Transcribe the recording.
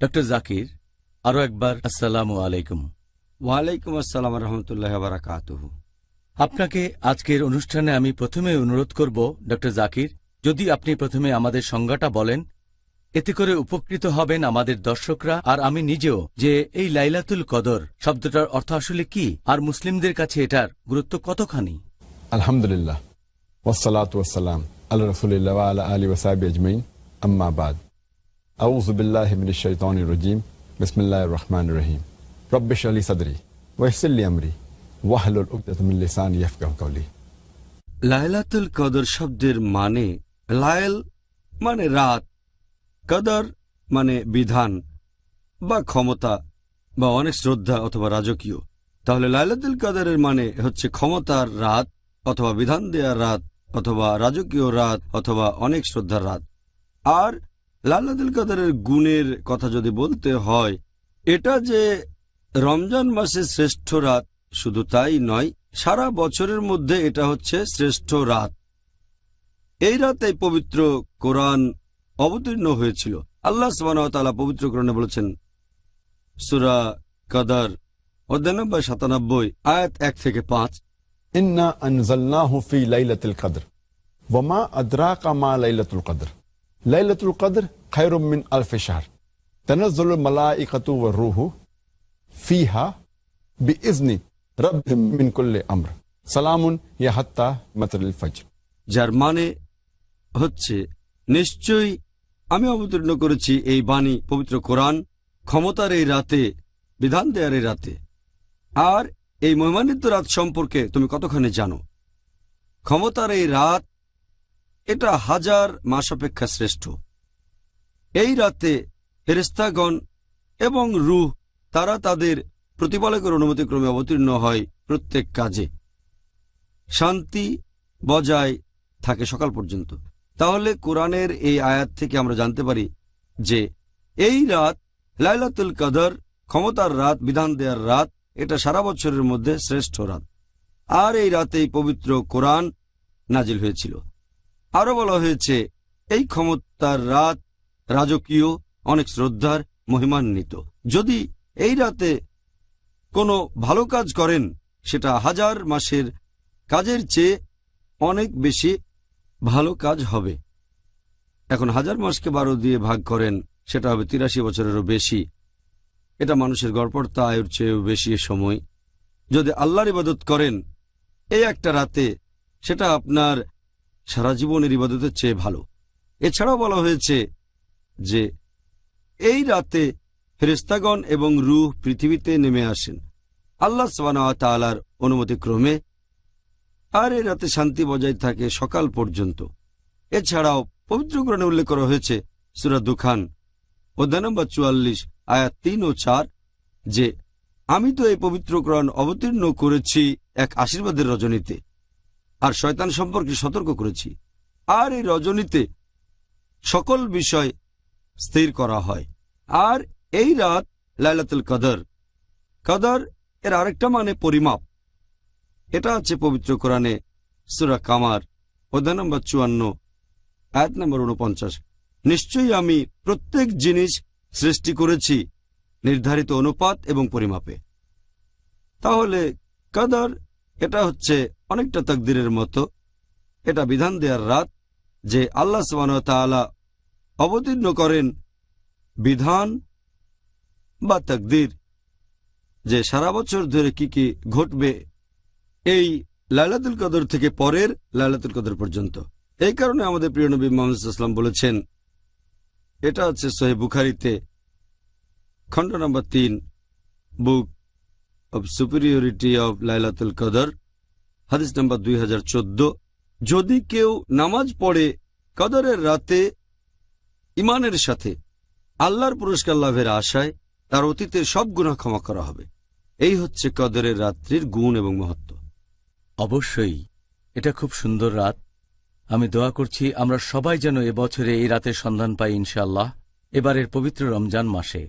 Doctor Zakir, আরও একবার আসসালামু আলাইকুম। ওয়ালাইকুম আসসালাম রহমতুল্লাহ বারাকাতুহু। আপনাকে আজকের অনুষ্ঠানে আমি প্রথমে অনুরোধ করব ডক্টর জাকির, যদি আপনি প্রথমে আমাদের সংজ্ঞাটা বলেন, এতে করে উপকৃত হবেন আমাদের দর্শকরা আর আমি নিজেও, যে এই লাইলাতুল কদর শব্দটার অর্থ আসলে কি আর মুসলিমদের কাছে এটার গুরুত্ব কতখানি। আলহামদুলিল্লাহ, ওয়াসসালাতু ওয়াসসালাম আলা রাসূলিল্লাহ ওয়া আলা আলিহি ওয়া সাহবিহি আজমাইন, আম্মা বাদ। আউযু বিল্লাহি মিনাশ শাইতানির রাজীম, বিসমিল্লাহির রহমানির রহিম। রব্বি ইশরাহ লি সাদরি ওয়া ইয়াসসির লি আমরি ওয়াহলুল উকদাতাম মিন লিসানি ইয়াফকাহু কাওলি। লাইলাতুল কদর শব্দের মানে, লাইল মানে রাত, কদর মানে বিধান বা ক্ষমতা বা অনেক শ্রদ্ধা অথবা রাজকীয়। তাহলে লাইলাতুল কদরের মানে হচ্ছে ক্ষমতার রাত অথবা বিধান দেওয়ার রাত অথবা রাজকীয় রাত অথবা অনেক শ্রদ্ধার রাত। আর লাইলাতুল কদরের গুণের কথা যদি বলতে হয়, এটা যে রমজান মাসের শ্রেষ্ঠ রাত শুধু তাই নয়, সারা বছরের মধ্যে এটা হচ্ছে শ্রেষ্ঠ রাত। এই রাতে পবিত্র কোরআন অবতীর্ণ হয়েছিল। আল্লাহ সুবহানাহু ওয়া তাআলা পবিত্র কোরআনে বলেছেন, সূরা কদর অধ্যায় নম্বর ৯৭ আয়াত ১ থেকে ৫, ইন্না আনজালনাহু ফি লাইলাতিল কদর ওয়া মা আদরাকা মা লাইলাতুল কদর লাইলাতুল কদর খায়রুম মিন আলফি শাহর তানাজ্জালুল মালাইকাতু ওয়ার রূহু ফিহা বিইজনি রাব্বিহিম মিন কুল্লি আমর সালামুন হিয়া হাত্তা মাতলাল ফজর। যার মানে হচ্ছে, নিশ্চয়ই আমি অবতীর্ণ করেছি এই বাণী পবিত্র কোরআন ক্ষমতার এই রাতে, বিধান দেয়ার এই রাতে। আর এই মহিমান্বিত রাত সম্পর্কে তুমি কতখানি জানো? ক্ষমতার এই রাত এটা 1000 মাস অপেক্ষা শ্রেষ্ঠ। এই রাতে ফেরেশতাগণ এবং রূহ তারা তাদের প্রতিপালকের অনুমতিক্রমে অবতীর্ণ হয় প্রত্যেক কাজে। শান্তি বজায় থাকে সকাল পর্যন্ত। তাহলে কোরআনের এই আয়াত থেকে আমরা জানতে পারি যে এই রাত লাইলাতুল কদর, ক্ষমতার রাত, বিধান দেওয়ার রাত, এটা সারা বছরের মধ্যে শ্রেষ্ঠ রাত। আর এই রাতেই পবিত্র কোরআন নাজিল হয়েছিল। আরো বলা হয়েছে এই ক্ষমতার রাত রাজকীয়, অনেক শ্রদ্ধার, মহিমান্বিত। যদি এই রাতে কোনো ভালো কাজ করেন, সেটা 1000 মাসের কাজের চেয়ে অনেক বেশি ভালো কাজ হবে। এখন 1000 মাসকে 12 দিয়ে ভাগ করেন, সেটা হবে 83 বছরেরও বেশি। এটা মানুষের গড়পড়তা আয়ুর চেয়েও বেশি সময়। যদি আল্লাহর ইবাদত করেন এই একটা রাতে, সেটা আপনার সারা জীবনের ইবাদতের চেয়ে ভালো। এছাড়াও বলা হয়েছে যে এই রাতে ফেরেশতাগণ এবং রূহ পৃথিবীতে নেমে আসেন আল্লাহ সুবহানাহু ওয়া তাআলার অনুমতিক্রমে। আর এই রাতে শান্তি বজায় থাকে সকাল পর্যন্ত। এছাড়াও পবিত্র কোরআনে উল্লেখ করা হয়েছে সূরা দুখান অধ্যায় নম্বর ৪৪ আয়াত ৩ ও ৪ যে আমি তো এই পবিত্র কোরআন অবতীর্ণ করেছি এক আশীর্বাদের রজনীতে, আর শয়তান সম্পর্কে সতর্ক করেছি। আর এই রজনীতে সকল বিষয় স্থির করা হয়। আর এই রাত লাইলাতুল কদর। কদর এর আরেকটা মানে পরিমাপ। এটা আছে পবিত্র কোরআনে সূরা কামার অধ্যায় নম্বর ৫৪ আয়াত নম্বর ৪৯। নিশ্চয়ই আমি প্রত্যেক জিনিস সৃষ্টি করেছি নির্ধারিত অনুপাত এবং পরিমাপে। তাহলে কদর এটা হচ্ছে অনেকটা তাকদীরের মতো। এটা বিধান দেওয়ার রাত যে আল্লাহ সুবহানাহু ওয়া তাআলা অবতীর্ণ করেন, বিধান বা তাকদীর, যে সারা বছর ধরে কি কি ঘটবে এই লাইলাতুল কদর থেকে পরের লাইলাতুল কদর পর্যন্ত। এই কারণে আমাদের প্রিয় নবী মুহাম্মদ সাল্লাল্লাহু আলাইহি ওয়াসাল্লাম বলেছেন, এটা আছে সহিহ বুখারীতে খণ্ড নম্বর ৩, বুক অব সুপিরিয়রিটি অব লাইলাতুল কদর, হাদিস নম্বর 2014, যদি কেউ নামাজ পড়ে কদরের রাতে ইমানের সাথে আল্লাহর পুরস্কার লাভের আশায়, তার অতীতের সব গুনাহ ক্ষমা করা হবে। এই হচ্ছে কদরের রাত্রির গুণ এবং মহত্ব। অবশ্যই এটা খুব সুন্দর রাত। আমি দোয়া করছি আমরা সবাই যেন এবছরে এই রাতের সন্ধান পাই ইনশাআল্লাহ, এবারের পবিত্র রমজান মাসে।